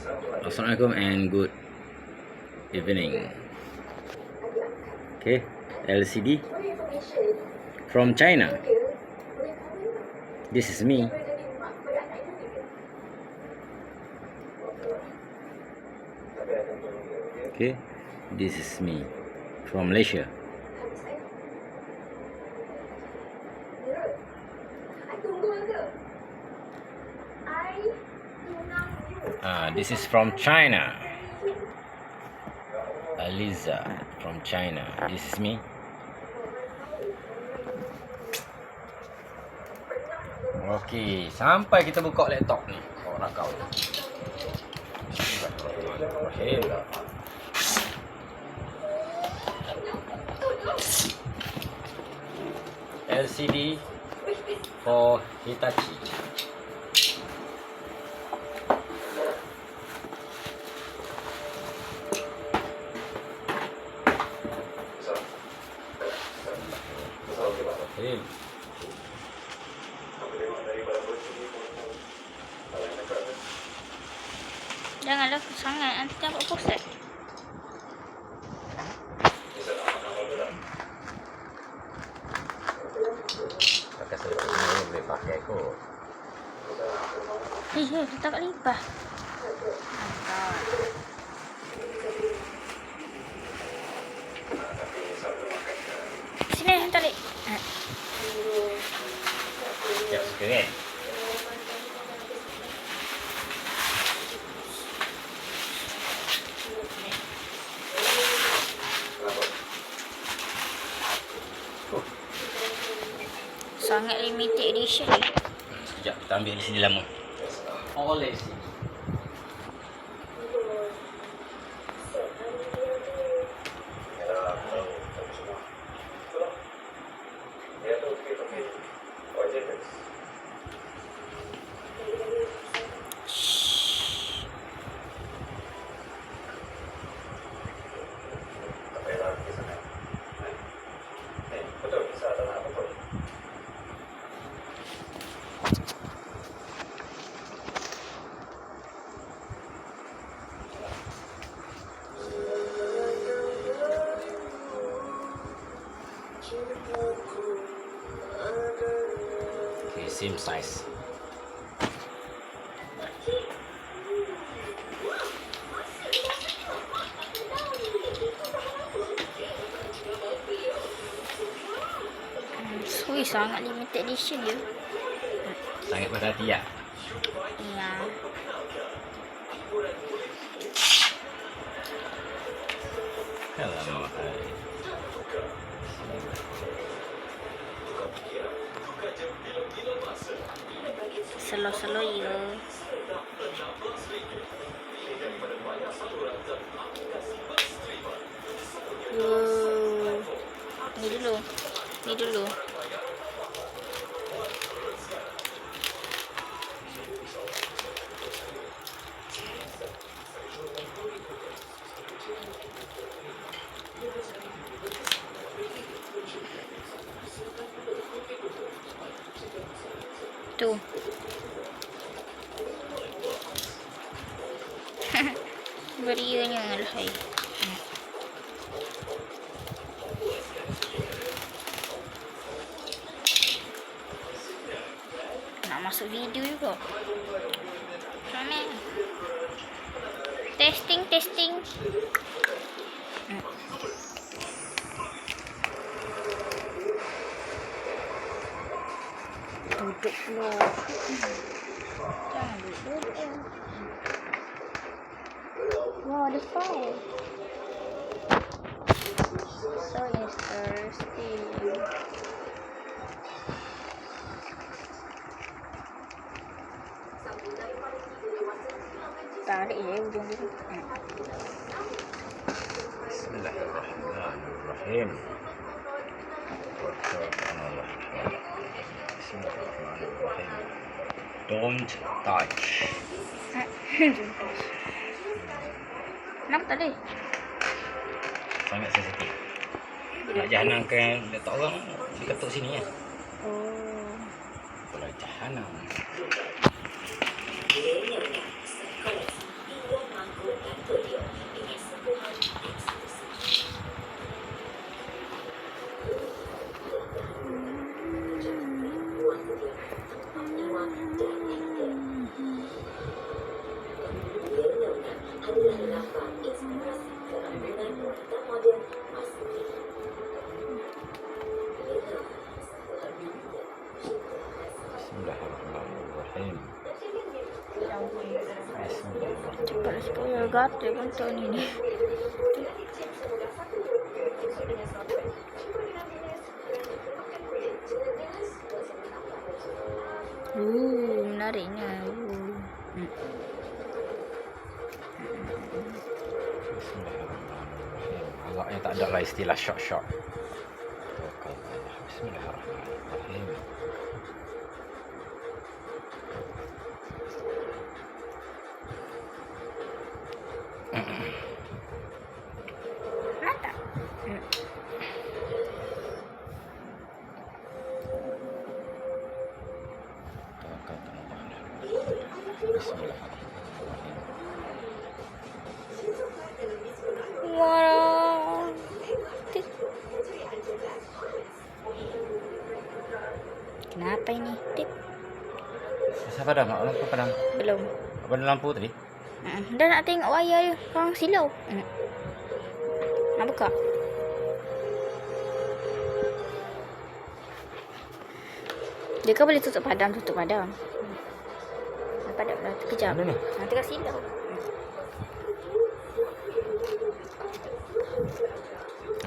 Assalamualaikum and good evening. Okay, LCD from China. This is me. Okay, this is me from Malaysia. This is from China. Aliza from China. This is me. Okey, sampai kita buka laptop ni. Oh, nak kau. LCD for Hitachi. Janganlah sangat, nanti dapat pusat. Pakai seliput ni boleh pakai kot. Letak kat limpah. Sini, hantar balik. Siap suka kan? Sangat limited edition ni. Sekejap, kita ambil di sini lama. Oleh sini. Okay, same size. Sangat limited edition je. Sangat berhati ya. Ya. Alamak. Slow-slow ya. Ni dulu. Ni dulu. Tu. Berianya lah hai. Nak masuk video juga. Mana? Testing. Duduk dulu. Jangan duduk. Wow, ada file. So interesting. Tarik je ujung dia. Bismillahirrahmanirrahim. Don't touch. Kenapa tadi? Sangat sensitif. Nak jahanamkan laptop orang, diketuk sini ya. Oh. Kalau jahanam. Bismillahirrahmanirrahim. Cepat spoiler gatal bentuk ni. Menariknya. Bismillahirrahmanirrahim. Agaknya tak ada lah istilah short. Bismillahirrahmanirrahim. Mantap. Wow. Kenapa ini? Tip. Siapa dah mak lampu padam? Belum. Apa ada lampu tadi? Dah nak tengok wayar dia. Orang silau. Nak buka. Dia kan boleh tutup padam. Padam dah kejap. Mana ni? Nanti kat silau.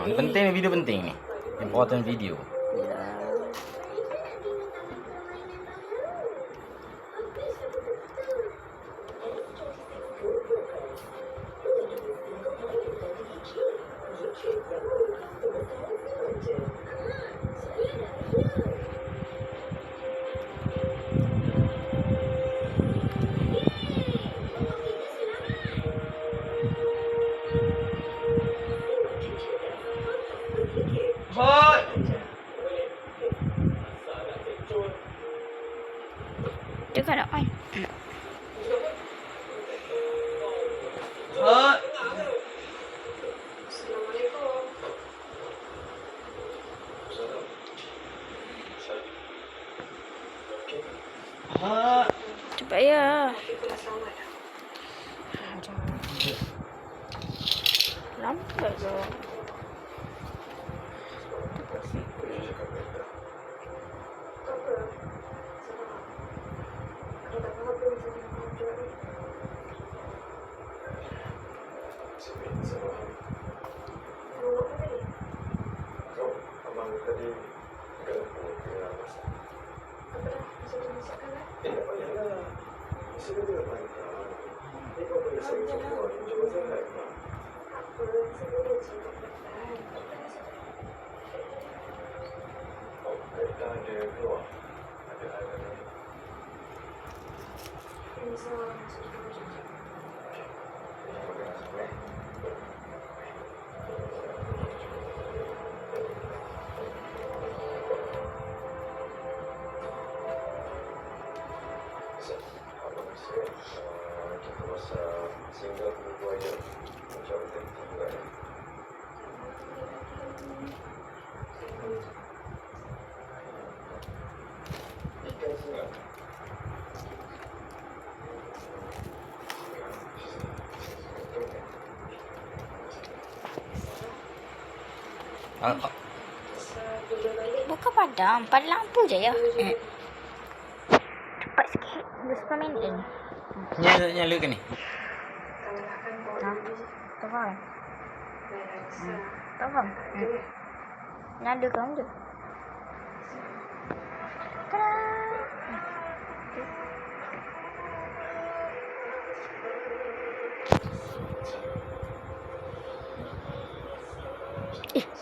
Ni penting ni, video penting ni. Important video. Hoi. Dia kan nak on. Hoi. Hoi. Cepat ya. Lambat je. Buka padam. Pada lampu je ya. Cepat sikit. Dah 10 minit ni. Nyalakan ni. Tak faham. Tak faham. Nyala kan je.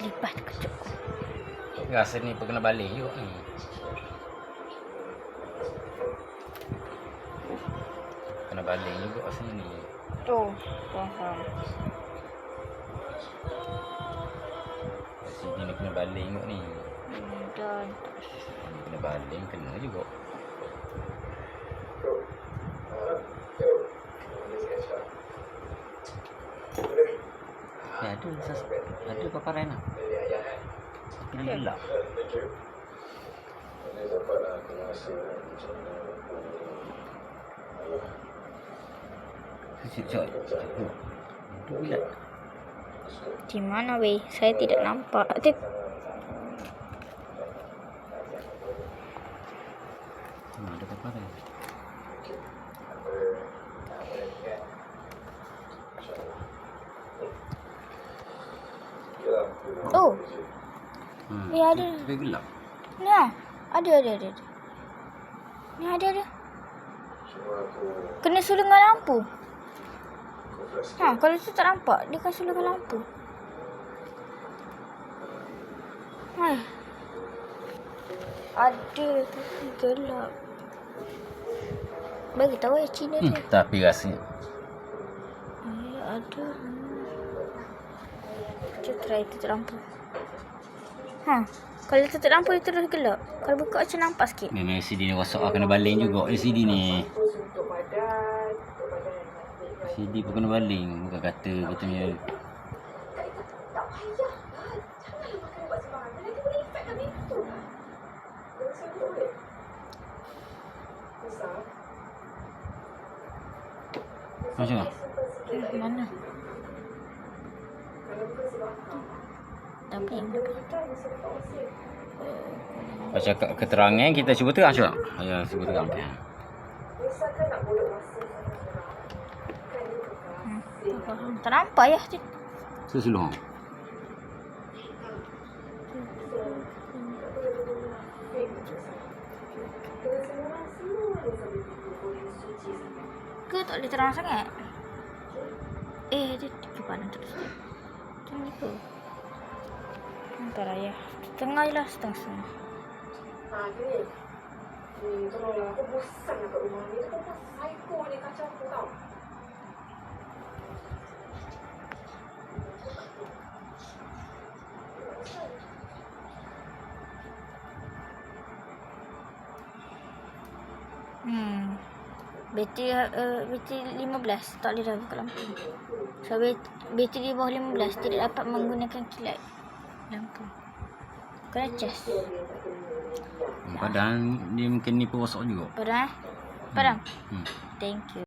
Lipat kecuk. Rasa ni kena balik juga ni. Kena balik juga rasa ni. Oh, faham. CD ni kena balik juga ni. Dan Ni kena balik kena juga. Ya, ada paparan lah. Pilih lah. Sekejap. Duduk bilat. Di mana weh? Saya tidak nampak. Tip. Ada apa dah? Oh, ya ada. Dia gelap. Nah, ada. Ni ada. Kena sulungan lampu. Ha, kalau tu tak nampak, dia kan sulungan lampu. Hai. Ada tapi gelap. Bagi tahu ya Cina tu. Tapi rasanya. Ada. Kita try tutup lampu. Ha, kalau tutup lampu dia terus gelap. Kalau buka macam nampak sikit. Memang LCD ni rosak lah. Kena baling juga LCD ni. LCD pun kena baling. Bukan kata kita punya. Macam mana? Mana? Tapi Baca keterangan kita cuba terang cuba. Ya, cuba terang. tak nampak ya. Sesulung. Ke tak boleh terang sangat. Dia kepadan terus. Macam ni ke? Hantar ayah. Tengah je lah setengah-setengah. Tolonglah, aku bosan nak kat rumah ni. Aku pun psycho ni, kacau aku tau. Bateri 15 tak boleh dah buka lampu. So bateri di bawah 15 tidak dapat menggunakan kilat lampu. Kena cas. Padahal dia mungkin ni pun rosak juga. Padam? Thank you.